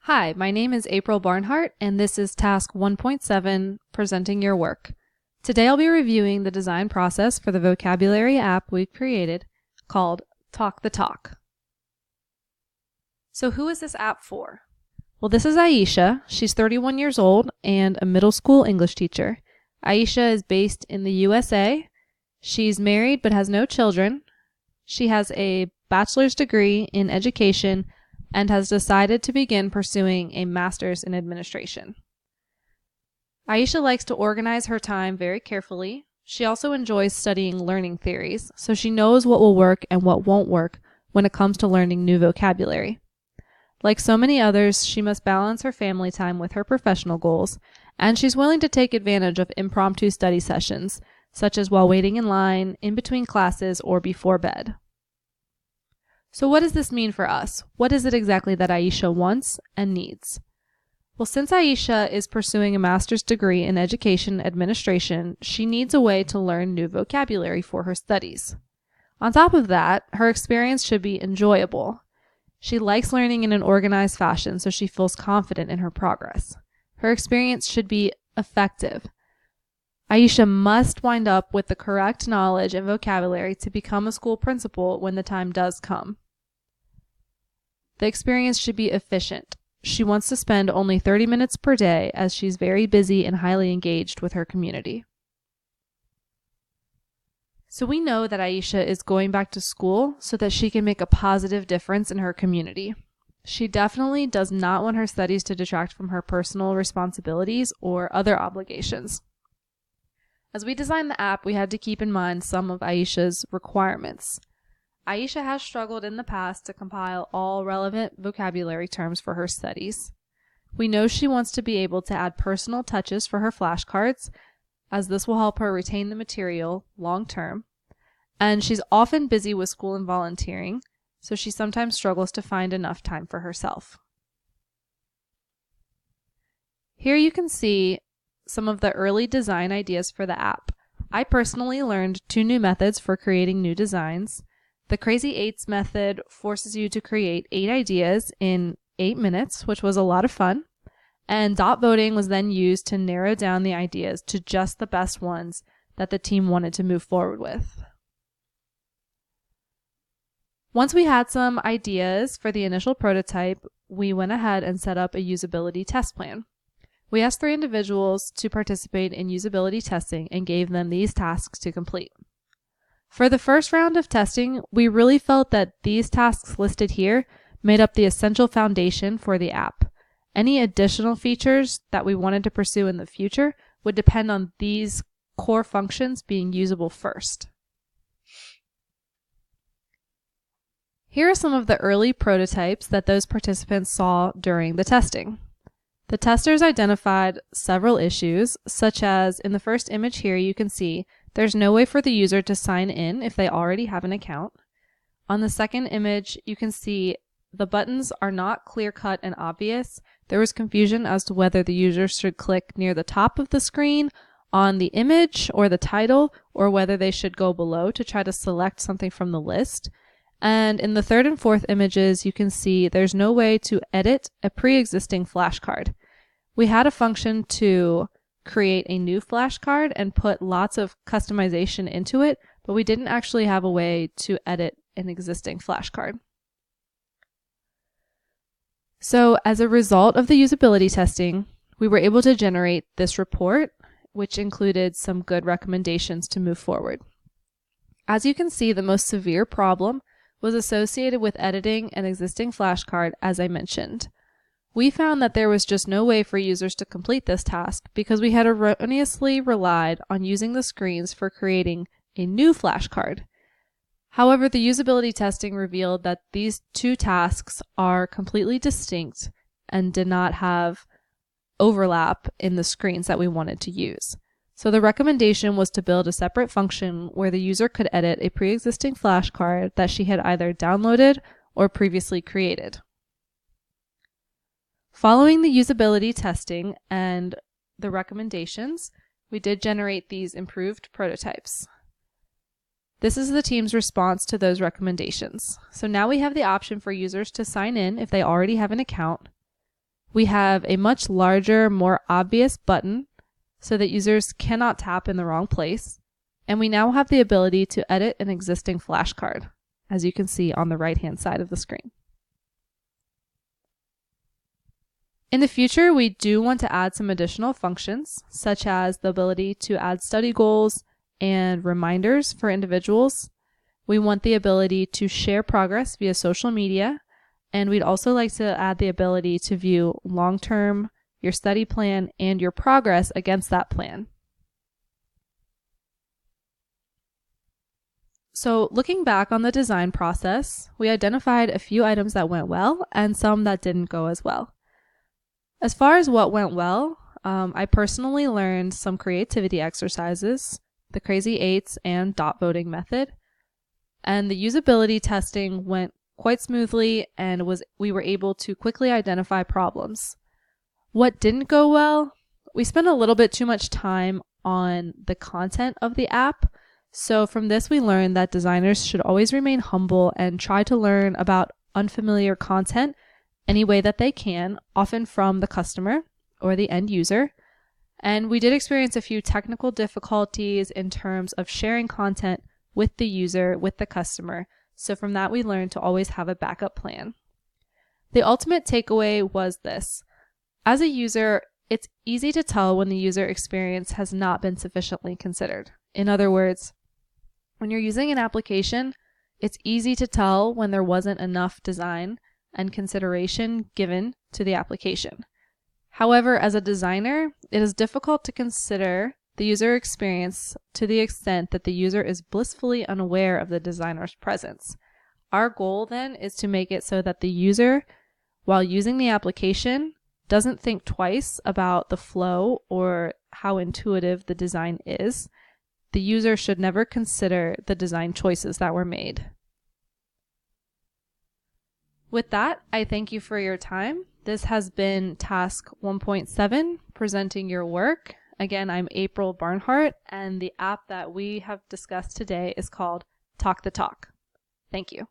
Hi, my name is April Barnhart, and this is Task 1.7, Presenting Your Work. Today I'll be reviewing the design process for the vocabulary app we've created called Talk the Talk. So who is this app for? Well, this is Aisha. She's 31 years old and a middle school English teacher. Aisha is based in the USA. She's married but has no children. She has a bachelor's degree in education and has decided to begin pursuing a master's in administration. Aisha likes to organize her time very carefully. She also enjoys studying learning theories, so she knows what will work and what won't work when it comes to learning new vocabulary. Like so many others, she must balance her family time with her professional goals, and she's willing to take advantage of impromptu study sessions, such as while waiting in line, in between classes, or before bed. So what does this mean for us? What is it exactly that Aisha wants and needs? Well, since Aisha is pursuing a master's degree in education administration, she needs a way to learn new vocabulary for her studies. On top of that, her experience should be enjoyable. She likes learning in an organized fashion, so she feels confident in her progress. Her experience should be effective. Aisha must wind up with the correct knowledge and vocabulary to become a school principal when the time does come. The experience should be efficient. She wants to spend only 30 minutes per day as she's very busy and highly engaged with her community. So we know that Aisha is going back to school so that she can make a positive difference in her community. She definitely does not want her studies to detract from her personal responsibilities or other obligations. As we designed the app, we had to keep in mind some of Aisha's requirements. Aisha has struggled in the past to compile all relevant vocabulary terms for her studies. We know she wants to be able to add personal touches for her flashcards, as this will help her retain the material long term. And she's often busy with school and volunteering, so she sometimes struggles to find enough time for herself. Here you can see some of the early design ideas for the app. I personally learned 2 new methods for creating new designs. The Crazy Eights method forces you to create 8 ideas in 8 minutes, which was a lot of fun. And dot voting was then used to narrow down the ideas to just the best ones that the team wanted to move forward with. Once we had some ideas for the initial prototype, we went ahead and set up a usability test plan. We asked 3 individuals to participate in usability testing and gave them these tasks to complete. For the first round of testing, we really felt that these tasks listed here made up the essential foundation for the app. Any additional features that we wanted to pursue in the future would depend on these core functions being usable first. Here are some of the early prototypes that those participants saw during the testing. The testers identified several issues, such as in the first image here you can see there's no way for the user to sign in if they already have an account. On the second image you can see the buttons are not clear-cut and obvious. There was confusion as to whether the user should click near the top of the screen on the image or the title, or whether they should go below to try to select something from the list. And in the third and fourth images you can see there's no way to edit a pre-existing flashcard. We had a function to create a new flashcard and put lots of customization into it, but we didn't actually have a way to edit an existing flashcard. So as a result of the usability testing, we were able to generate this report, which included some good recommendations to move forward. As you can see, the most severe problem was associated with editing an existing flashcard, as I mentioned. We found that there was just no way for users to complete this task because we had erroneously relied on using the screens for creating a new flashcard. However, the usability testing revealed that these 2 tasks are completely distinct and did not have overlap in the screens that we wanted to use. So the recommendation was to build a separate function where the user could edit a pre-existing flashcard that she had either downloaded or previously created. Following the usability testing and the recommendations, we did generate these improved prototypes. This is the team's response to those recommendations. So now we have the option for users to sign in if they already have an account. We have a much larger, more obvious button so that users cannot tap in the wrong place. And we now have the ability to edit an existing flashcard, as you can see on the right-hand side of the screen. In the future, we do want to add some additional functions, such as the ability to add study goals and reminders for individuals. We want the ability to share progress via social media, and we'd also like to add the ability to view long-term, your study plan, and your progress against that plan. So looking back on the design process, we identified a few items that went well and some that didn't go as well. As far as what went well, I personally learned some creativity exercises, the Crazy Eights and dot voting method, and the usability testing went quite smoothly and we were able to quickly identify problems. What didn't go well? We spent a little bit too much time on the content of the app. So from this, we learned that designers should always remain humble and try to learn about unfamiliar content any way that they can, often from the customer or the end user. And we did experience a few technical difficulties in terms of sharing content with the user, with the customer. So from that, we learned to always have a backup plan. The ultimate takeaway was this. As a user, it's easy to tell when the user experience has not been sufficiently considered. In other words, when you're using an application, it's easy to tell when there wasn't enough design and consideration given to the application. However, as a designer, it is difficult to consider the user experience to the extent that the user is blissfully unaware of the designer's presence. Our goal then is to make it so that the user, while using the application, doesn't think twice about the flow or how intuitive the design is. The user should never consider the design choices that were made. With that, I thank you for your time. This has been Task 1.7, presenting your work. Again, I'm April Barnhart, and the app that we have discussed today is called Talk the Talk. Thank you.